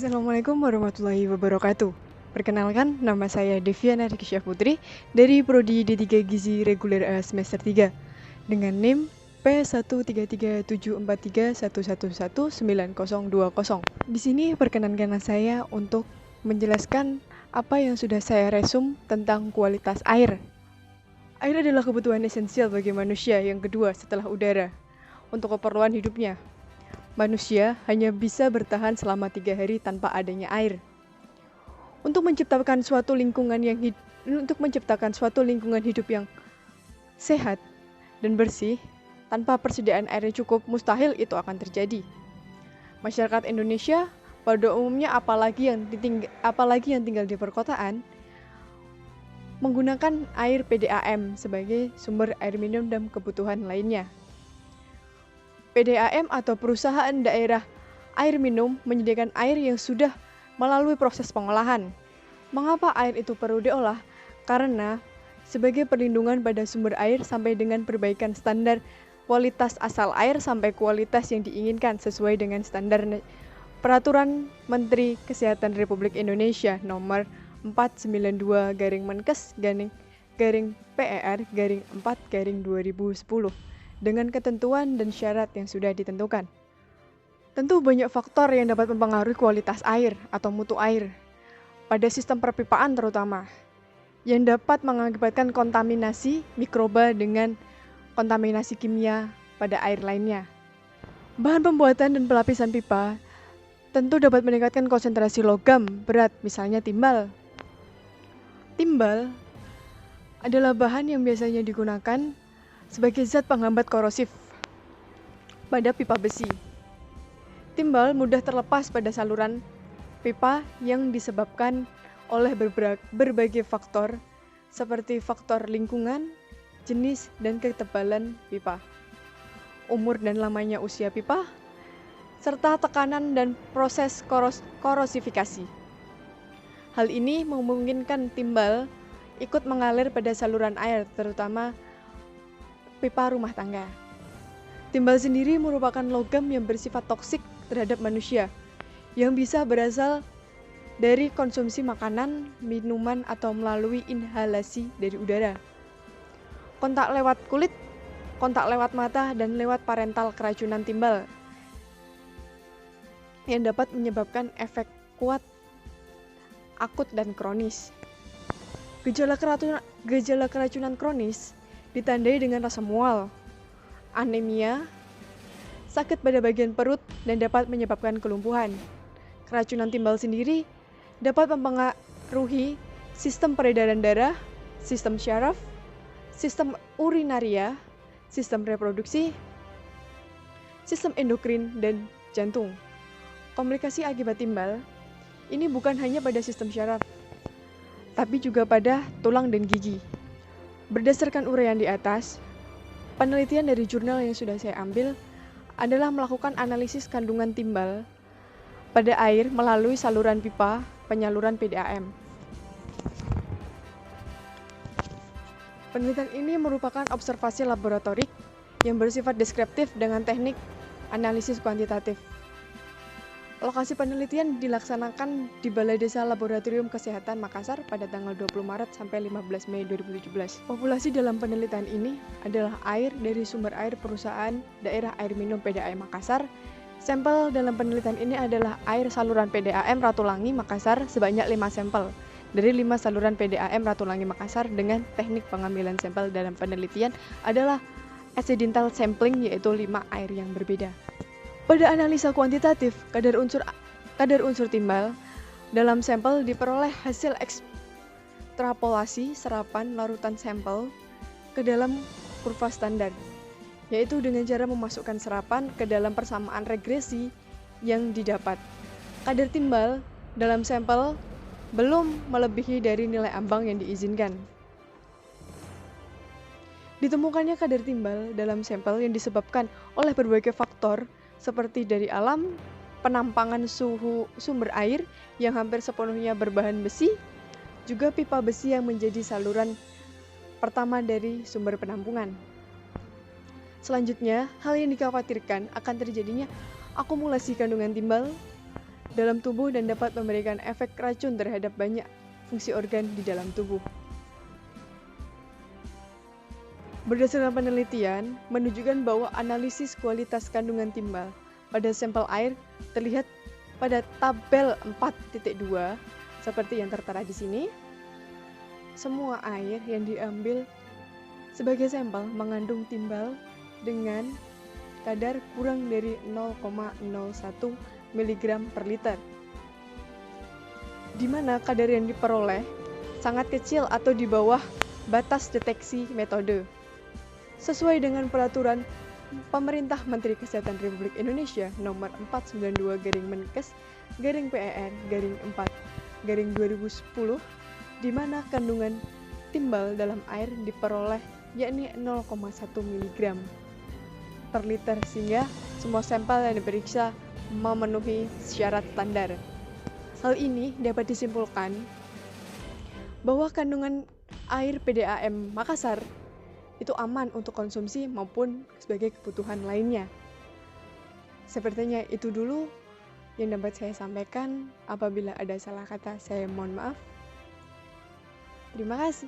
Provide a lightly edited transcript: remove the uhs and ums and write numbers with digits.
Assalamualaikum warahmatullahi wabarakatuh. Perkenalkan, nama saya Deviana Rikisya Putri dari Prodi D3 Gizi Reguler A semester 3 dengan NIM P1337431119020. Di sini perkenankan saya untuk menjelaskan apa yang sudah saya resum tentang kualitas air. Air adalah kebutuhan esensial bagi manusia yang kedua setelah udara untuk keperluan hidupnya. Manusia hanya bisa bertahan selama 3 hari tanpa adanya air. Untuk menciptakan suatu lingkungan hidup yang sehat dan bersih, tanpa persediaan air yang cukup, mustahil itu akan terjadi. Masyarakat Indonesia pada umumnya, apalagi yang tinggal di perkotaan, menggunakan air PDAM sebagai sumber air minum dan kebutuhan lainnya. PDAM atau Perusahaan Daerah Air Minum menyediakan air yang sudah melalui proses pengolahan. Mengapa air itu perlu diolah? Karena sebagai perlindungan pada sumber air sampai dengan perbaikan standar kualitas asal air sampai kualitas yang diinginkan sesuai dengan standar Peraturan Menteri Kesehatan Republik Indonesia Nomor 492/Menkes/PER/4/2010 dengan ketentuan dan syarat yang sudah ditentukan. Tentu banyak faktor yang dapat mempengaruhi kualitas air atau mutu air, pada sistem perpipaan terutama, yang dapat mengakibatkan kontaminasi mikroba dengan kontaminasi kimia pada air lainnya. Bahan pembuatan dan pelapisan pipa tentu dapat meningkatkan konsentrasi logam berat, misalnya timbal. Timbal adalah bahan yang biasanya digunakan sebagai zat penghambat korosif pada pipa besi. Timbal mudah terlepas pada saluran pipa yang disebabkan oleh berbagai faktor seperti faktor lingkungan, jenis dan ketebalan pipa, umur dan lamanya usia pipa, serta tekanan dan proses korosifikasi. Hal ini memungkinkan timbal ikut mengalir pada saluran air, terutama pipa rumah tangga. Timbal sendiri merupakan logam yang bersifat toksik terhadap manusia, yang bisa berasal dari konsumsi makanan, minuman, atau melalui inhalasi dari udara, kontak lewat kulit, kontak lewat mata, dan lewat parental keracunan timbal, yang dapat menyebabkan efek kuat, akut, dan kronis. Gejala keracunan kronis ditandai dengan rasa mual, anemia, sakit pada bagian perut, dan dapat menyebabkan kelumpuhan. Keracunan timbal sendiri dapat mempengaruhi sistem peredaran darah, sistem syaraf, sistem urinaria, sistem reproduksi, sistem endokrin, dan jantung. Komplikasi akibat timbal ini bukan hanya pada sistem syaraf, tapi juga pada tulang dan gigi. Berdasarkan uraian di atas, penelitian dari jurnal yang sudah saya ambil adalah melakukan analisis kandungan timbal pada air melalui saluran pipa penyaluran PDAM. Penelitian ini merupakan observasi laboratorik yang bersifat deskriptif dengan teknik analisis kuantitatif. Lokasi penelitian dilaksanakan di Balai Desa Laboratorium Kesehatan Makassar pada tanggal 20 Maret sampai 15 Mei 2017. Populasi dalam penelitian ini adalah air dari sumber air Perusahaan Daerah Air Minum PDAM Makassar. Sampel dalam penelitian ini adalah air saluran PDAM Ratulangi Makassar sebanyak 5 sampel dari 5 saluran PDAM Ratulangi Makassar dengan teknik pengambilan sampel dalam penelitian adalah accidental sampling, yaitu 5 air yang berbeda. Pada analisa kuantitatif, kadar unsur timbal dalam sampel diperoleh hasil ekstrapolasi serapan larutan sampel ke dalam kurva standar, yaitu dengan cara memasukkan serapan ke dalam persamaan regresi yang didapat. Kadar timbal dalam sampel belum melebihi dari nilai ambang yang diizinkan. Ditemukannya kadar timbal dalam sampel yang disebabkan oleh berbagai faktor seperti dari alam, penampangan suhu sumber air yang hampir sepenuhnya berbahan besi, juga pipa besi yang menjadi saluran pertama dari sumber penampungan. Selanjutnya, hal yang dikhawatirkan akan terjadinya akumulasi kandungan timbal dalam tubuh dan dapat memberikan efek racun terhadap banyak fungsi organ di dalam tubuh. Berdasarkan penelitian, menunjukkan bahwa analisis kualitas kandungan timbal pada sampel air terlihat pada tabel 4.2 seperti yang tertera di sini. Semua air yang diambil sebagai sampel mengandung timbal dengan kadar kurang dari 0,01 mg per liter, di mana kadar yang diperoleh sangat kecil atau di bawah batas deteksi metode. Sesuai dengan peraturan Pemerintah Menteri Kesehatan Republik Indonesia nomor 492-Menkes-PN-4-2010, di mana kandungan timbal dalam air diperoleh yakni 0,1 mg per liter, sehingga semua sampel yang diperiksa memenuhi syarat standar. Hal ini dapat disimpulkan bahwa kandungan air PDAM Makassar itu aman untuk konsumsi maupun sebagai kebutuhan lainnya. Sepertinya itu dulu yang dapat saya sampaikan. Apabila ada salah kata, saya mohon maaf. Terima kasih.